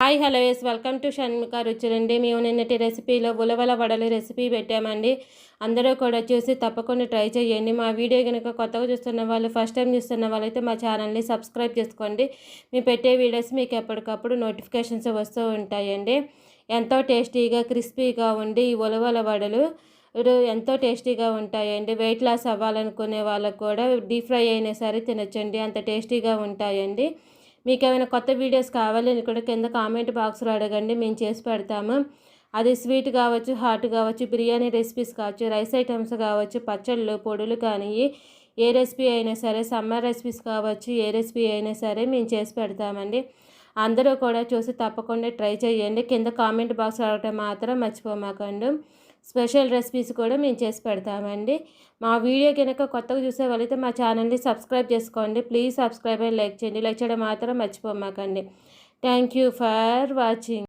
Hi hello yes welcome to Shanmika రుచులండి. మేము నిన్నటి రెసిపీలో ఉలవల వడలు రెసిపీ పెట్టామండి. అందరూ కూడా చూసి తప్పకుండా ట్రై చేయండి. మా వీడియో కనుక కొత్తగా చూస్తున్న వాళ్ళు, ఫస్ట్ టైం చూస్తున్న వాళ్ళైతే మా ఛానల్ని సబ్స్క్రైబ్ చేసుకోండి. మేము పెట్టే వీడియోస్ మీకు ఎప్పటికప్పుడు నోటిఫికేషన్స్ వస్తూ ఉంటాయండి. ఎంతో టేస్టీగా క్రిస్పీగా ఉండి ఈ ఉలవల వడలు ఎంతో టేస్టీగా ఉంటాయండి. వెయిట్ లాస్ అవ్వాలనుకునే వాళ్ళకు కూడా డీప్ ఫ్రై అయినా సరే తినొచ్చండి, అంత టేస్టీగా ఉంటాయండి. మీకు ఏమైనా కొత్త వీడియోస్ కావాలని కూడా కింద కామెంట్ బాక్స్లో అడగండి, మేము చేసి పెడతాము. అది స్వీట్ కావచ్చు, హాట్ కావచ్చు, బిర్యానీ రెసిపీస్ కావచ్చు, రైస్ ఐటమ్స్ కావచ్చు, పచ్చళ్ళు పొడులు కానీ ఏ రెసిపీ అయినా సరే, సమ్మర్ రెసిపీస్ కావచ్చు, ఏ రెసిపీ అయినా సరే మేము చేసి పెడతామండి. అందరూ కూడా చూసి తప్పకుండా ట్రై చేయండి. కింద కామెంట్ బాక్స్లో అడగటం మాత్రం మర్చిపోమాకండి. స్పెషల్ రెసిపీస్ కూడా మేము చేసి పెడతామండి. మా వీడియో కనుక కొత్తగా చూసే వాళ్ళైతే మా ఛానల్ని సబ్స్క్రైబ్ చేసుకోండి. ప్లీజ్ సబ్స్క్రైబ్ అండ్ లైక్ చేయండి. లైక్ చేయడం మాత్రం మర్చిపోమాకండి. Thank you for watching.